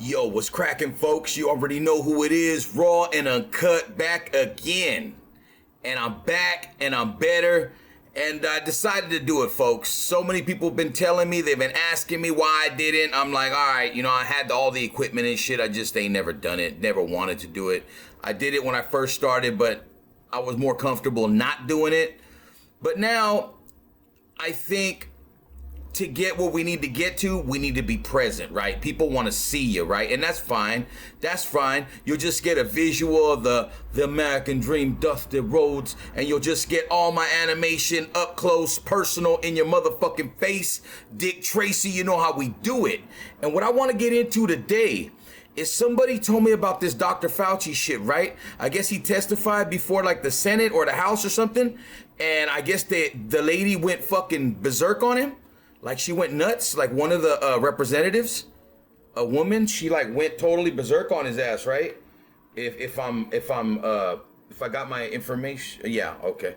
Yo, what's cracking, folks? You already know who it is. Raw and Uncut back again. And I'm back and I'm better. And I decided to do it, folks. So many people have been telling me, they've been asking me why I didn't. I'm like, all right, I had all the equipment and shit. I just ain't never done it, never wanted to do it. I did it when I first started, but I was more comfortable not doing it. But now, I think to get what we need to get to, we need to be present, right? People want to see you, right? And that's fine. That's fine. You'll just get a visual of the American dream, dusty roads, and you'll just get all my animation up close, personal, in your motherfucking face. Dick Tracy, you know how we do it. And what I want to get into today is somebody told me about this Dr. Fauci shit, right? I guess he testified before like the Senate or the House or something. And I guess the lady went fucking berserk on him. Like she went nuts, like one of the representatives, a woman, she like went totally berserk on his ass, right? If I got my information, yeah, okay.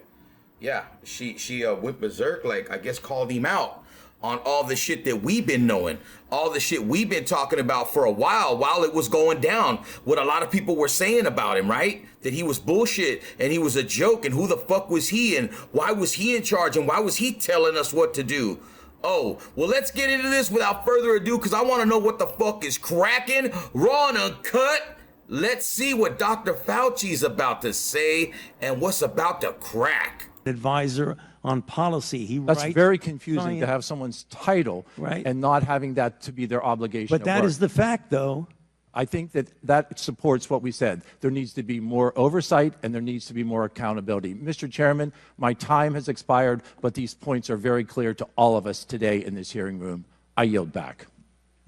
Yeah, she went berserk, like I guess called him out on all the shit that we've been knowing, all the shit we've been talking about for a while it was going down, what a lot of people were saying about him, right? That he was bullshit and he was a joke and who the fuck was he and why was he in charge and why was he telling us what to do? Oh, well, let's get into this without further ado because I want to know what the fuck is cracking. Raw and Uncut. Let's see what Dr. Fauci's about to say and what's about to crack. Advisor on policy. That's very confusing to have someone's title and not having that to be their obligation. But that is the fact, though. I think that supports what we said. There needs to be more oversight and there needs to be more accountability. Mr. Chairman, my time has expired, but these points are very clear to all of us today in this hearing room. I yield back.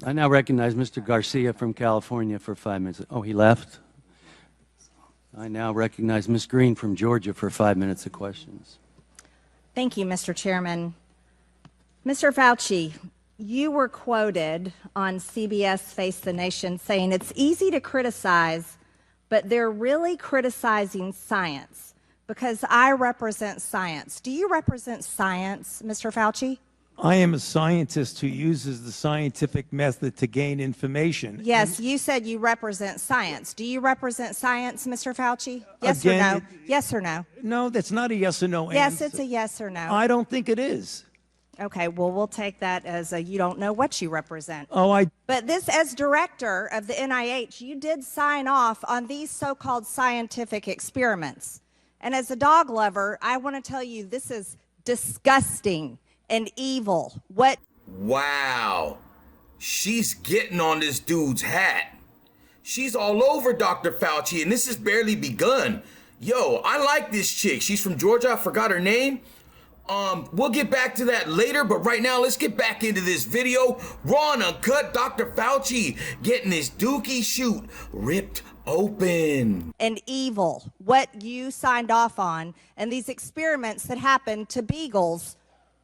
I now recognize Mr. Garcia from California for 5 minutes. Oh, he left? I now recognize Ms. Greene from Georgia for 5 minutes of questions. Thank you, Mr. Chairman. Mr. Fauci, you were quoted on CBS Face the Nation saying it's easy to criticize, but they're really criticizing science because I represent science. Do you represent science, Mr. Fauci? I am a scientist who uses the scientific method to gain information. Yes, you said you represent science. Do you represent science, Mr. Fauci? Yes Again, or no? Yes or no? No, that's not a yes or no Yes, answer. it's a yes or no. I don't think it is. Okay, well, we'll take that as a you don't know what you represent. Oh, But this, as director of the NIH, you did sign off on these so-called scientific experiments. And as a dog lover, I want to tell you this is disgusting and evil. Wow. She's getting on this dude's hat. She's all over Dr. Fauci, and this has barely begun. Yo, I like this chick. She's from Georgia. I forgot her name. We'll get back to that later, but right now, let's get back into this video. Raw and Uncut, Dr. Fauci getting his dookie chute ripped open. And evil, what you signed off on, and these experiments that happened to beagles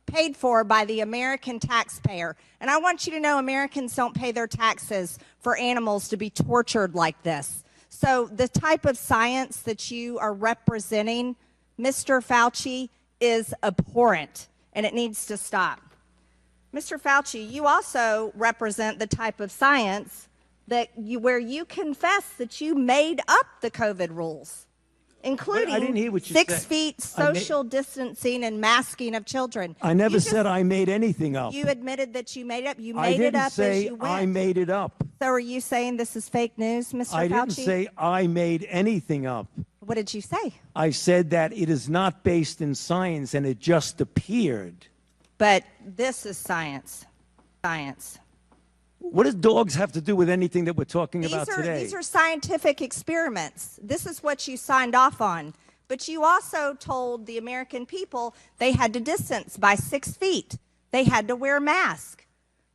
paid for by the American taxpayer. And I want you to know Americans don't pay their taxes for animals to be tortured like this. So the type of science that you are representing, Mr. Fauci, is abhorrent, and it needs to stop. Mr. Fauci, you also represent the type of science where you confess that you made up the COVID rules, including I didn't hear what you 6 said. feet social distancing and masking of children. I never said I made anything up. You admitted that you made it up. You I made it didn't up say as you went. I made it up. So are you saying this is fake news, Mr. Fauci? I didn't say I made anything up. What did you say? I said that it is not based in science and it just appeared. But this is science. Science. What does dogs have to do with anything that we're talking about today? These are scientific experiments. This is what you signed off on. But you also told the American people they had to distance by 6 feet. They had to wear masks.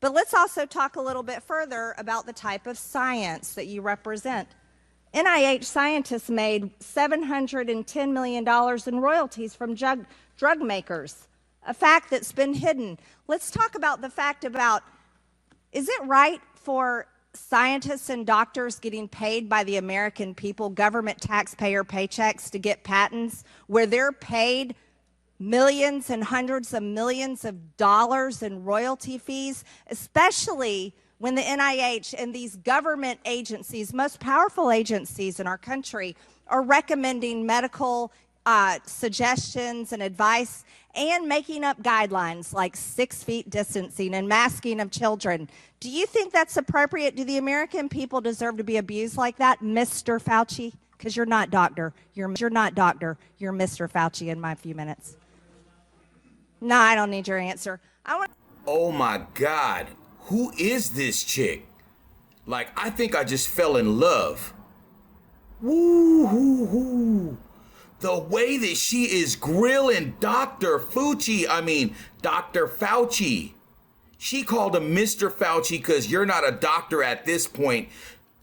But let's also talk a little bit further about the type of science that you represent. NIH scientists made $710 million in royalties from drug makers, a fact that's been hidden. Let's talk about the fact about, is it right for scientists and doctors getting paid by the American people, government taxpayer paychecks to get patents, where they're paid millions and hundreds of millions of dollars in royalty fees, especially when the NIH and these government agencies, most powerful agencies in our country, are recommending medical suggestions and advice and making up guidelines like 6 feet distancing and masking of children. Do you think that's appropriate? Do the American people deserve to be abused like that, Mr. Fauci? Because you're not doctor. You're not doctor. You're Mr. Fauci in my few minutes. No, I don't need your answer. Oh my God. Who is this chick? Like, I think I just fell in love. Woo hoo hoo. The way that she is grilling Dr. Dr. Fauci. She called him Mr. Fauci because you're not a doctor at this point,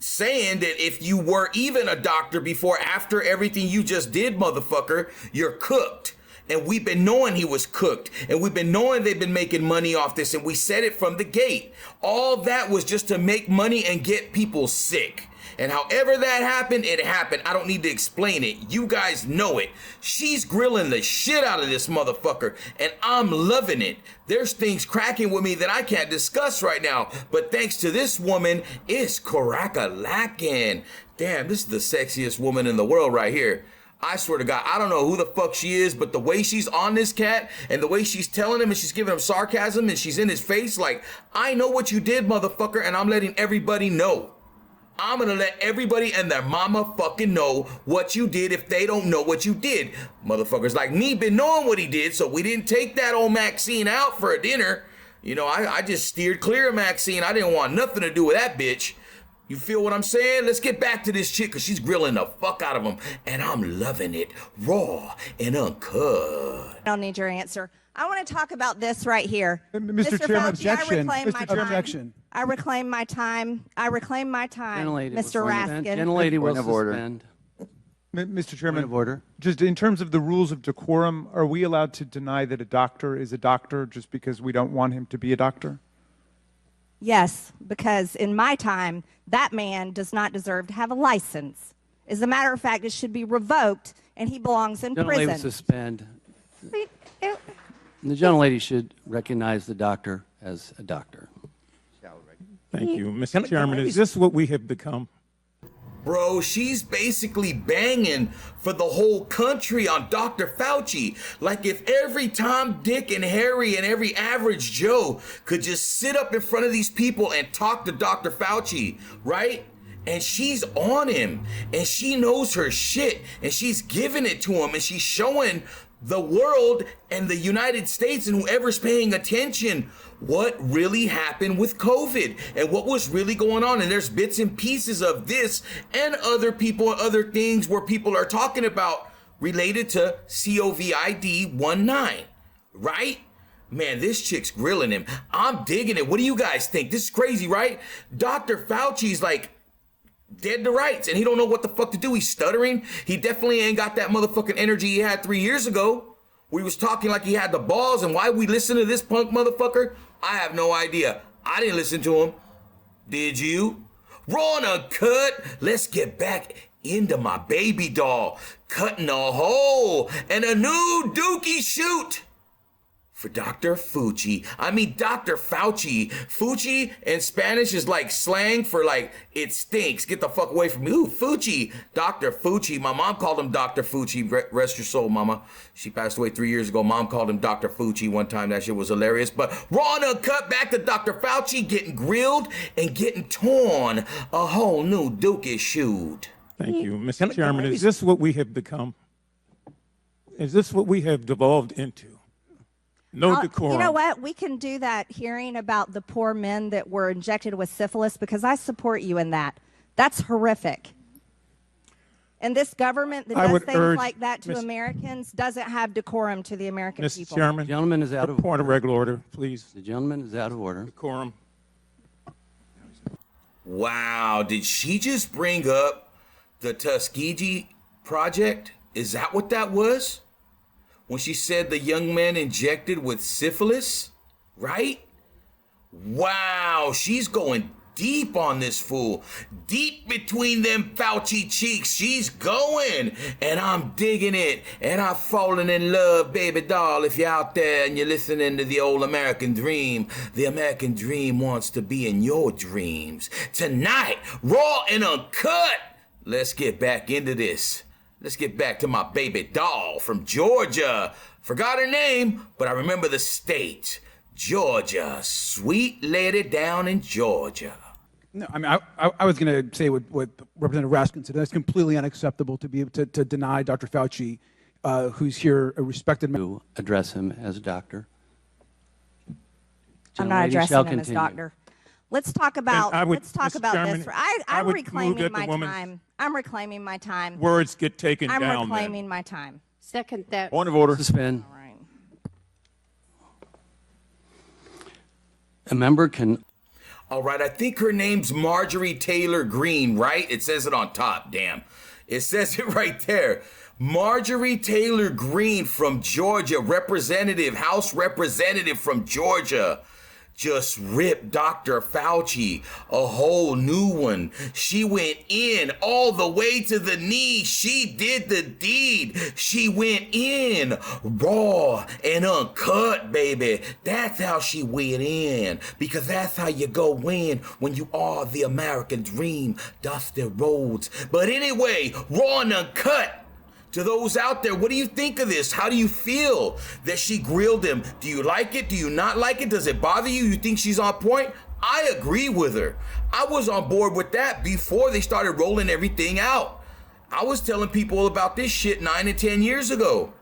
saying that if you were even a doctor before, after everything you just did, motherfucker, you're cooked. And we've been knowing he was cooked. And we've been knowing they've been making money off this. And we said it from the gate. All that was just to make money and get people sick. And however that happened, it happened. I don't need to explain it. You guys know it. She's grilling the shit out of this motherfucker, and I'm loving it. There's things cracking with me that I can't discuss right now, but thanks to this woman, it's crack-a-lackin'. Damn, this is the sexiest woman in the world right here. I swear to God, I don't know who the fuck she is, but the way she's on this cat and the way she's telling him and she's giving him sarcasm and she's in his face like, I know what you did, motherfucker, and I'm letting everybody know. I'm gonna let everybody and their mama fucking know what you did if they don't know what you did. Motherfuckers like me been knowing what he did, so we didn't take that old Maxine out for a dinner. You know, I just steered clear of Maxine. I didn't want nothing to do with that bitch. You feel what I'm saying? Let's get back to this chick because she's grilling the fuck out of him, and I'm loving it. Raw and uncut. I don't need your answer. I want to talk about this right here. Mr. Chairman, Fauci, objection. Objection. I reclaim my time. Gentlelady Mr. Raskin. Gentlelady will suspend. Mr. Chairman, Point of order. just in terms of the rules of decorum, are we allowed to deny that a doctor is a doctor just because we don't want him to be a doctor? Yes, because in my time, that man does not deserve to have a license. As a matter of fact, it should be revoked, and he belongs in Gentlelady will prison. suspend. The gentlelady should recognize the doctor as a doctor. Thank you. Mr. Chairman, is this what we have become? Bro, she's basically banging for the whole country on Dr. Fauci. Like if every Tom, Dick, and Harry and every average Joe could just sit up in front of these people and talk to Dr. Fauci, right? And she's on him, and she knows her shit, and she's giving it to him, and she's showing the world and the United States and whoever's paying attention what really happened with COVID and what was really going on. And there's bits and pieces of this and other people and other things where people are talking about related to COVID-19, right? Man, this chick's grilling him. I'm digging it. What do you guys think? This is crazy, right? Dr. Fauci's like dead to rights, and he don't know what the fuck to do. He's stuttering. He definitely ain't got that motherfucking energy he had 3 years ago, where he was talking like he had the balls. And why we listen to this punk motherfucker? I have no idea. I didn't listen to him. Did you? Raw and Uncut. Let's get back into my baby doll, cutting a hole and a new dookie shoot for Dr. Fauci. Dr. Fauci. Fauci in Spanish is like slang for like, it stinks. Get the fuck away from me. Ooh, Fauci. Dr. Fauci. My mom called him Dr. Fauci. Rest your soul, mama. She passed away 3 years ago. Mom called him Dr. Fauci one time. That shit was hilarious. But Raw and Uncut, back to Dr. Fauci getting grilled and getting torn. A whole new dookie shoot. Thank you. Mr. Chairman, is this what we have become? Is this what we have devolved into? No decorum. You know what? We can do that hearing about the poor men that were injected with syphilis because I support you in that. That's horrific. And this government that does things like that to Americans doesn't have decorum to the American people. Mr. Chairman, The gentleman is out of point of regular order, please. The gentleman is out of order. Decorum. Wow, did she just bring up the Tuskegee Project? Is that what that was? When she said the young man injected with syphilis, right? Wow, she's going deep on this fool. Deep between them Fauci cheeks. She's going, and I'm digging it, and I'm falling in love, baby doll. If you're out there and you're listening to the old American dream, the American dream wants to be in your dreams. Tonight, Raw and Uncut. Let's get back into this. Let's get back to my baby doll from Georgia. Forgot her name, but I remember the state. Georgia. Sweet lady down in Georgia. No, I mean, I was going to say what Representative Raskin said. That's completely unacceptable to be able to deny Dr. Fauci, who's here, a respected man. To address him as a doctor. I'm not Lady addressing shall him as continue. doctor. Let's talk about Mr. this. Chairman, I I'm would reclaiming move that my the woman's time. I'm reclaiming my time. Words get taken I'm down. reclaiming my time. Second that. Point of order. Suspend. All right. A member can All right, I think her name's Marjorie Taylor Greene, right? It says it on top, damn. It says it right there. Marjorie Taylor Greene from Georgia, House Representative from Georgia. Just ripped Dr. Fauci a whole new one. She went in all the way to the knee. She did the deed. She went in raw and uncut, baby. That's how she went in, because that's how you go in when you are the American dream, Dusty Rhodes. But anyway, raw and uncut. To those out there, what do you think of this? How do you feel that she grilled him? Do you like it? Do you not like it? Does it bother you? You think she's on point? I agree with her. I was on board with that before they started rolling everything out. I was telling people about this shit 9 and 10 years ago.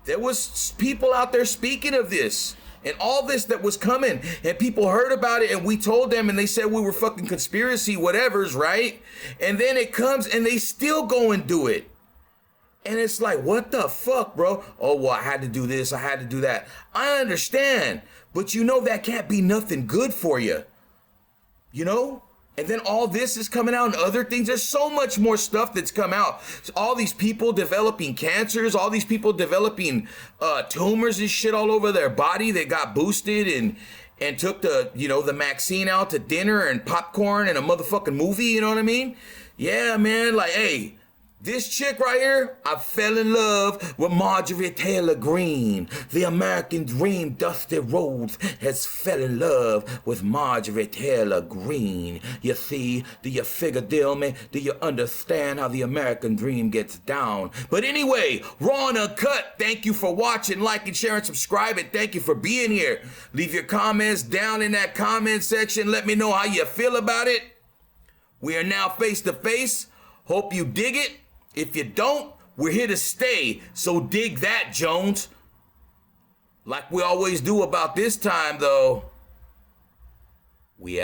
There was people out there speaking of this and all this that was coming, and people heard about it, and we told them, and they said we were fucking conspiracy whatevers, right? And then it comes and they still go and do it. And it's like, what the fuck, bro? Oh, well, I had to do this. I had to do that. I understand. But you know that can't be nothing good for you. You know? And then all this is coming out and other things. There's so much more stuff that's come out. All these people developing cancers, all these people developing tumors and shit all over their body that got boosted and took the, the vaccine out to dinner and popcorn and a motherfucking movie. You know what I mean? Yeah, man. Like, hey. This chick right here, I fell in love with Marjorie Taylor Greene. The American dream, Dusty Rhodes, has fell in love with Marjorie Taylor Greene. You see, do you figure deal me? Do you understand how the American dream gets down? But anyway, Raw and Uncut, thank you for watching, like and share and subscribe, and thank you for being here. Leave your comments down in that comment section. Let me know how you feel about it. We are now face to face. Hope you dig it. If you don't, we're here to stay, so dig that, Jones. Like we always do about this time, though. We